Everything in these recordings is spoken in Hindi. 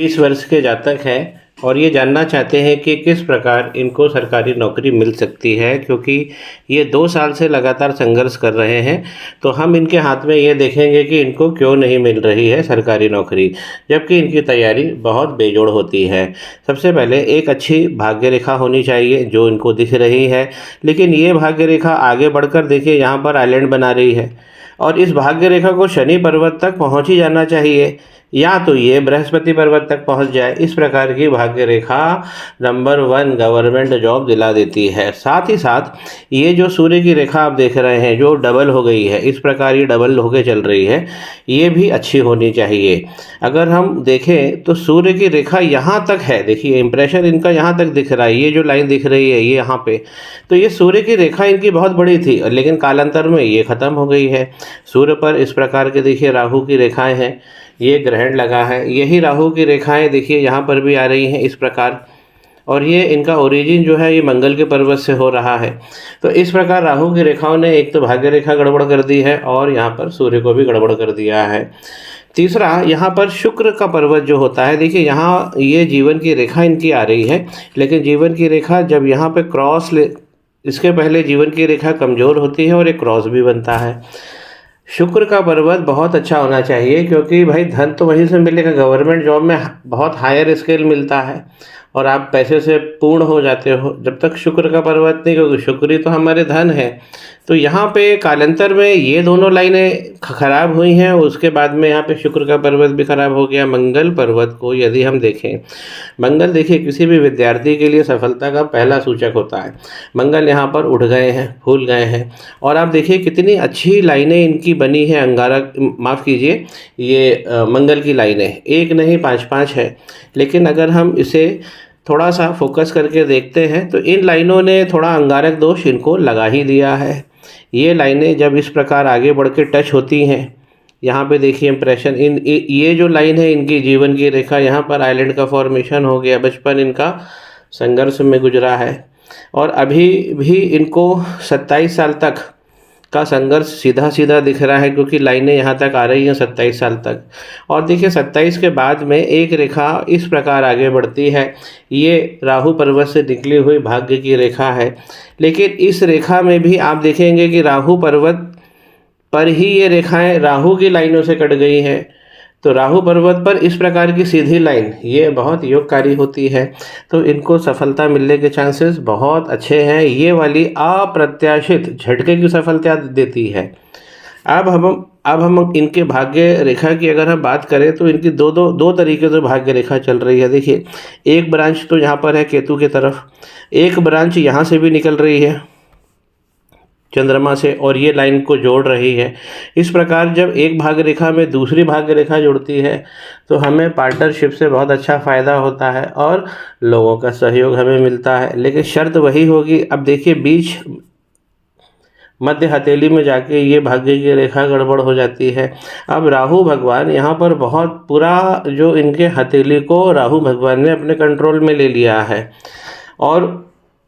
20 वर्ष के जातक हैं और ये जानना चाहते हैं कि किस प्रकार इनको सरकारी नौकरी मिल सकती है, क्योंकि ये 2 साल से लगातार संघर्ष कर रहे हैं। तो हम इनके हाथ में ये देखेंगे कि इनको क्यों नहीं मिल रही है सरकारी नौकरी, जबकि इनकी तैयारी बहुत बेजोड़ होती है। सबसे पहले एक अच्छी भाग्य रेखा होनी चाहिए जो इनको दिख रही है, लेकिन ये भाग्य रेखा आगे बढ़कर देखिए यहाँ पर आइलैंड बना रही है और इस भाग्य रेखा को शनि पर्वत तक पहुँच ही जाना चाहिए, या तो ये बृहस्पति पर्वत तक पहुंच जाए। इस प्रकार की भाग्य रेखा नंबर 1 गवर्नमेंट जॉब दिला देती है। साथ ही साथ ये जो सूर्य की रेखा आप देख रहे हैं जो डबल हो गई है, इस प्रकार ये डबल होके चल रही है, ये भी अच्छी होनी चाहिए। अगर हम देखें तो सूर्य की रेखा यहाँ तक है, देखिए इंप्रेशन इनका यहाँ तक दिख रहा है, ये जो लाइन दिख रही है ये यहाँ पे, तो ये सूर्य की रेखा इनकी बहुत बड़ी थी, लेकिन कालांतर में ये ख़त्म हो गई है। सूर्य पर इस प्रकार के देखिए राहु की रेखाएं हैं, ये ग्रहण लगा है, यही राहु की रेखाएं देखिए यहाँ पर भी आ रही हैं इस प्रकार, और ये इनका ओरिजिन जो है ये मंगल के पर्वत से हो रहा है। तो इस प्रकार राहु की रेखाओं ने एक तो भाग्य रेखा गड़बड़ कर दी है और यहाँ पर सूर्य को भी गड़बड़ कर दिया है। तीसरा, यहाँ पर शुक्र का पर्वत जो होता है, देखिए यहाँ ये जीवन की रेखा इनकी आ रही है, लेकिन जीवन की रेखा जब यहाँ पे क्रॉस इसके पहले जीवन की रेखा कमज़ोर होती है और एक क्रॉस भी बनता है। शुक्र का पर्वत बहुत अच्छा होना चाहिए, क्योंकि भाई धन तो वहीं से मिलेगा, गवर्नमेंट जॉब में बहुत हायर स्केल मिलता है और आप पैसे से पूर्ण हो जाते हो जब तक शुक्र का पर्वत नहीं, क्योंकि शुक्र ही तो हमारे धन है। तो यहाँ पे कालांतर में ये दोनों लाइनें खराब हुई हैं, उसके बाद में यहाँ पे शुक्र का पर्वत भी खराब हो गया। मंगल पर्वत को यदि हम देखें, मंगल देखिए किसी भी विद्यार्थी के लिए सफलता का पहला सूचक होता है। मंगल यहाँ पर उठ गए हैं, फूल गए हैं, और आप देखिए कितनी अच्छी लाइनें इनकी बनी है। अंगारक, माफ़ कीजिए, ये मंगल की लाइनें एक नहीं 5-5 है, लेकिन अगर हम इसे थोड़ा सा फोकस करके देखते हैं तो इन लाइनों ने थोड़ा अंगारक दोष इनको लगा ही दिया है। ये लाइनें जब इस प्रकार आगे बढ़ के टच होती हैं, यहाँ पे देखिए इंप्रेशन, ये जो लाइन है इनकी जीवन की रेखा, यहाँ पर आइलैंड का फॉर्मेशन हो गया। बचपन इनका संघर्ष में गुजरा है और अभी भी इनको 27 साल तक का संघर्ष सीधा सीधा दिख रहा है, क्योंकि लाइनें यहाँ तक आ रही हैं 27 साल तक। और देखिए 27 के बाद में एक रेखा इस प्रकार आगे बढ़ती है, ये राहु पर्वत से निकली हुई भाग्य की रेखा है। लेकिन इस रेखा में भी आप देखेंगे कि राहु पर्वत पर ही ये रेखाएं राहु की लाइनों से कट गई हैं। तो राहु पर्वत पर इस प्रकार की सीधी लाइन ये बहुत योगकारी होती है, तो इनको सफलता मिलने के चांसेस बहुत अच्छे हैं। ये वाली अप्रत्याशित झटके की सफलता देती है। अब हम इनके भाग्य रेखा की अगर हम बात करें तो इनकी दो तरीके से भाग्य रेखा चल रही है। देखिए एक ब्रांच तो यहाँ पर है केतु की तरफ, एक ब्रांच यहाँ से भी निकल रही है चंद्रमा से, और ये लाइन को जोड़ रही है। इस प्रकार जब एक भाग्य रेखा में दूसरी भाग्य रेखा जुड़ती है तो हमें पार्टनरशिप से बहुत अच्छा फ़ायदा होता है और लोगों का सहयोग हमें मिलता है। लेकिन शर्त वही होगी, अब देखिए बीच मध्य हथेली में जाके ये भाग्य की रेखा गड़बड़ हो जाती है। अब राहु भगवान यहाँ पर बहुत पूरा जो इनके हथेली को राहु भगवान ने अपने कंट्रोल में ले लिया है। और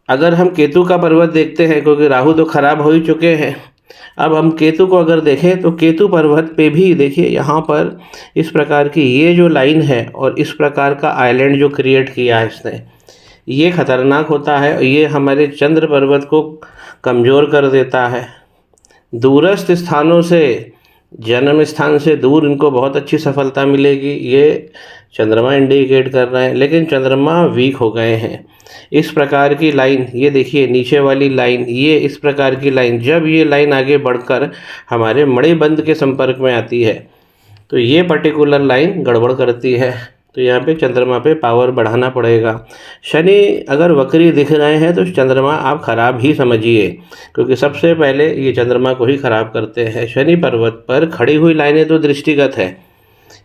अगर हम केतु का पर्वत देखते हैं, क्योंकि राहु तो खराब हो ही चुके हैं, अब हम केतु को अगर देखें तो केतु पर्वत पे भी देखिए यहाँ पर इस प्रकार की ये जो लाइन है और इस प्रकार का आइलैंड जो क्रिएट किया है इसने, ये खतरनाक होता है। ये हमारे चंद्र पर्वत को कमज़ोर कर देता है। दूरस्थ स्थानों से, जन्म स्थान से दूर इनको बहुत अच्छी सफलता मिलेगी, ये चंद्रमा इंडिकेट कर रहे हैं, लेकिन चंद्रमा वीक हो गए हैं। इस प्रकार की लाइन, ये देखिए नीचे वाली लाइन, ये इस प्रकार की लाइन, जब ये लाइन आगे बढ़कर हमारे मणिबंध के संपर्क में आती है तो ये पर्टिकुलर लाइन गड़बड़ करती है। तो यहाँ पे चंद्रमा पे पावर बढ़ाना पड़ेगा। शनि अगर वक्री दिख रहे हैं तो चंद्रमा आप खराब ही समझिए, क्योंकि सबसे पहले ये चंद्रमा को ही खराब करते हैं। शनि पर्वत पर खड़ी हुई लाइनें तो दृष्टिगत है,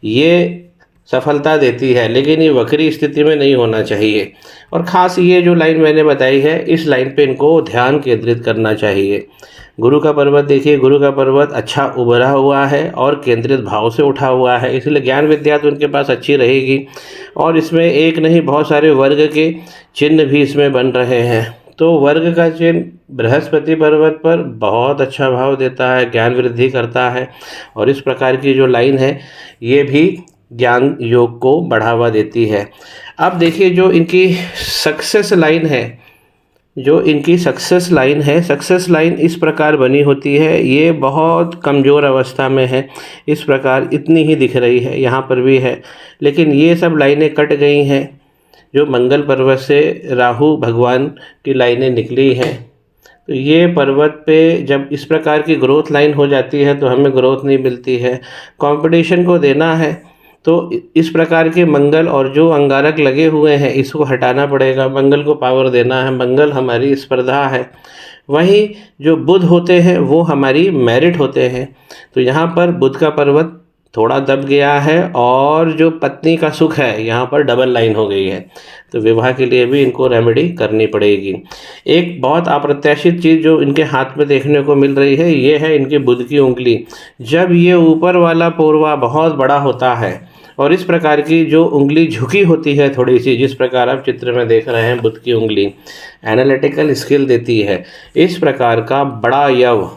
ये सफलता देती है, लेकिन ये वक्री स्थिति में नहीं होना चाहिए। और ख़ास ये जो लाइन मैंने बताई है, इस लाइन पे इनको ध्यान केंद्रित करना चाहिए। गुरु का पर्वत देखिए, गुरु का पर्वत अच्छा उभरा हुआ है और केंद्रित भाव से उठा हुआ है, इसलिए ज्ञान विद्या तो उनके पास अच्छी रहेगी। और इसमें एक नहीं बहुत सारे वर्ग के चिन्ह भी इसमें बन रहे हैं। तो वर्ग का चिन्ह बृहस्पति पर्वत पर बहुत अच्छा भाव देता है, ज्ञान वृद्धि करता है। और इस प्रकार की जो लाइन है ये भी ज्ञान योग को बढ़ावा देती है। अब देखिए जो इनकी सक्सेस लाइन है, सक्सेस लाइन इस प्रकार बनी होती है। ये बहुत कमज़ोर अवस्था में है, इस प्रकार इतनी ही दिख रही है, यहाँ पर भी है, लेकिन ये सब लाइनें कट गई हैं। जो मंगल पर्वत से राहु भगवान की लाइनें निकली हैं, तो ये पर्वत पे जब इस प्रकार की ग्रोथ लाइन हो जाती है तो हमें ग्रोथ नहीं मिलती है। कंपटीशन को देना है तो इस प्रकार के मंगल और जो अंगारक लगे हुए हैं इसको हटाना पड़ेगा, मंगल को पावर देना है। मंगल हमारी स्पर्धा है, वहीं जो बुध होते हैं वो हमारी मेरिट होते हैं। तो यहाँ पर बुध का पर्वत थोड़ा दब गया है और जो पत्नी का सुख है यहाँ पर डबल लाइन हो गई है, तो विवाह के लिए भी इनको रेमेडी करनी पड़ेगी। एक बहुत अप्रत्याशित चीज़ जो इनके हाथ में देखने को मिल रही है ये है इनके बुध की उंगली। जब ये ऊपर वाला पोरवा बहुत बड़ा होता है और इस प्रकार की जो उंगली झुकी होती है थोड़ी सी, जिस प्रकार आप चित्र में देख रहे हैं बुध की उंगली एनालिटिकल स्किल देती है, इस प्रकार का बड़ा यव,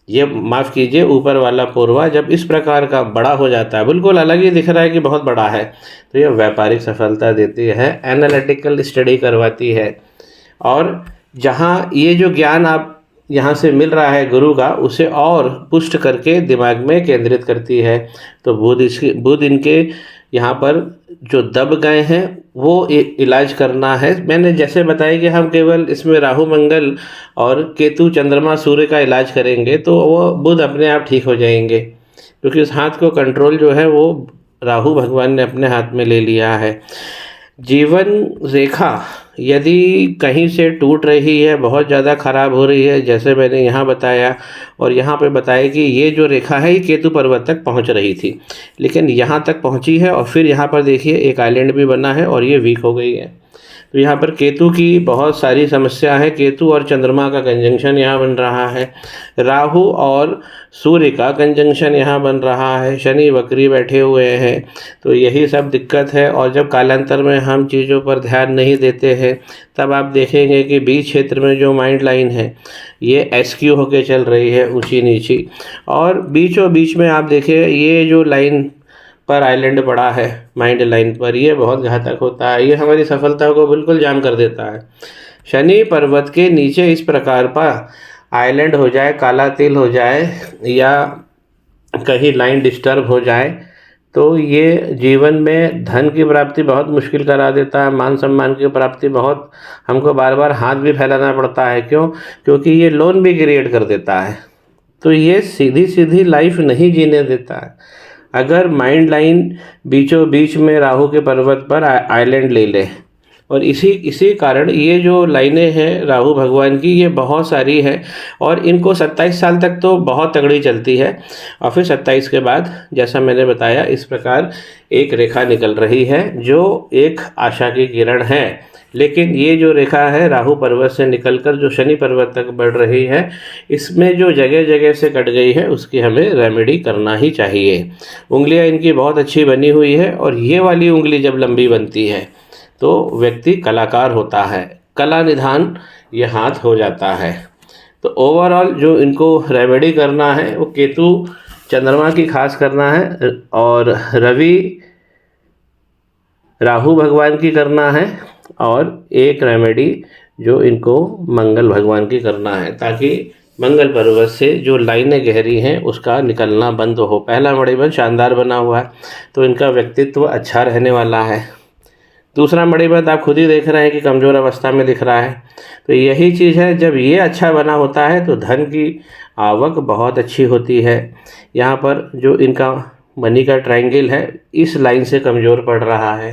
ये माफ़ कीजिए ऊपर वाला पोरवा जब इस प्रकार का बड़ा हो जाता है, बिल्कुल अलग ही दिख रहा है कि बहुत बड़ा है, तो ये व्यापारिक सफलता देती है, एनालिटिकल स्टडी करवाती है। और जहाँ ये जो ज्ञान आप यहाँ से मिल रहा है गुरु का, उसे और पुष्ट करके दिमाग में केंद्रित करती है। तो बुध इनके यहाँ पर जो दब गए हैं वो इलाज करना है। मैंने जैसे बताया कि हम केवल इसमें राहु मंगल और केतु चंद्रमा सूर्य का इलाज करेंगे तो वो बुध अपने आप ठीक हो जाएंगे, क्योंकि उस हाथ को कंट्रोल जो है वो राहु भगवान ने अपने हाथ में ले लिया है। जीवन रेखा यदि कहीं से टूट रही है, बहुत ज़्यादा ख़राब हो रही है, जैसे मैंने यहाँ बताया और यहाँ पे बताया कि ये जो रेखा है ये केतु पर्वत तक पहुँच रही थी, लेकिन यहाँ तक पहुँची है और फिर यहाँ पर देखिए एक आइलैंड भी बना है और ये वीक हो गई है। तो यहाँ पर केतु की बहुत सारी समस्या है। केतु और चंद्रमा का कंजंक्शन यहाँ बन रहा है, राहु और सूर्य का कंजंक्शन यहाँ बन रहा है, शनि वक्री बैठे हुए हैं, तो यही सब दिक्कत है। और जब कालांतर में हम चीज़ों पर ध्यान नहीं देते हैं तब आप देखेंगे कि बीच क्षेत्र में जो माइंड लाइन है ये एसक्यू होके चल रही है, ऊंची नीची, और बीचों बीच में आप देखिए ये जो लाइन पर आइलैंड पड़ा है माइंड लाइन पर, ये बहुत घातक होता है, ये हमारी सफलता को बिल्कुल जाम कर देता है। शनि पर्वत के नीचे इस प्रकार पर आइलैंड हो जाए, काला तिल हो जाए या कहीं लाइन डिस्टर्ब हो जाए तो ये जीवन में धन की प्राप्ति बहुत मुश्किल करा देता है, मान सम्मान की प्राप्ति बहुत, हमको बार बार हाथ भी फैलाना पड़ता है। क्यों? क्योंकि ये लोन भी क्रिएट कर देता है, तो ये सीधी सीधी लाइफ नहीं जीने देता है। अगर माइंड लाइन बीचों बीच में राहु के पर्वत पर आइलैंड ले ले, और इसी कारण ये जो लाइनें हैं राहु भगवान की ये बहुत सारी है और इनको 27 साल तक तो बहुत तगड़ी चलती है, और फिर 27 के बाद जैसा मैंने बताया इस प्रकार एक रेखा निकल रही है जो एक आशा की किरण है। लेकिन ये जो रेखा है राहु पर्वत से निकलकर जो शनि पर्वत तक बढ़ रही है, इसमें जो जगह जगह से कट गई है उसकी हमें रेमेडी करना ही चाहिए। उंगलियां इनकी बहुत अच्छी बनी हुई है और ये वाली उंगली जब लंबी बनती है तो व्यक्ति कलाकार होता है, कला निधान ये हाथ हो जाता है। तो ओवरऑल जो इनको रेमेडी करना है वो केतु चंद्रमा की खास करना है और रवि राहु भगवान की करना है, और एक रेमेडी जो इनको मंगल भगवान की करना है, ताकि मंगल पर्वत से जो लाइनें गहरी हैं उसका निकलना बंद हो। पहला मणिबंध शानदार बना हुआ है तो इनका व्यक्तित्व अच्छा रहने वाला है। दूसरा मणिबंध आप खुद ही देख रहे हैं कि कमज़ोर अवस्था में दिख रहा है, तो यही चीज़ है, जब ये अच्छा बना होता है तो धन की आवक बहुत अच्छी होती है। यहाँ पर जो इनका मनी का ट्रायंगल है इस लाइन से कमज़ोर पड़ रहा है,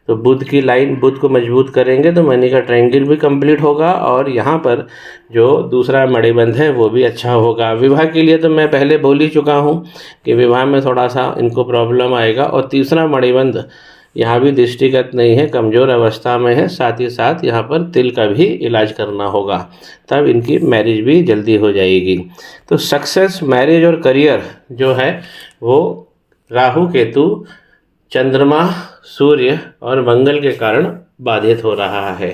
तो बुध की लाइन, बुध को मजबूत करेंगे तो मनी का ट्रायंगल भी कंप्लीट होगा और यहाँ पर जो दूसरा मणिबंध है वो भी अच्छा होगा। विवाह के लिए तो मैं पहले बोल ही चुका हूँ कि विवाह में थोड़ा सा इनको प्रॉब्लम आएगा, और तीसरा मणिबंध यहाँ भी दृष्टिगत नहीं है, कमज़ोर अवस्था में है, साथ ही साथ यहाँ पर तिल का भी इलाज करना होगा, तब इनकी मैरिज भी जल्दी हो जाएगी। तो सक्सेस, मैरिज और करियर जो है वो राहु केतु चंद्रमा सूर्य और मंगल के कारण बाधित हो रहा है।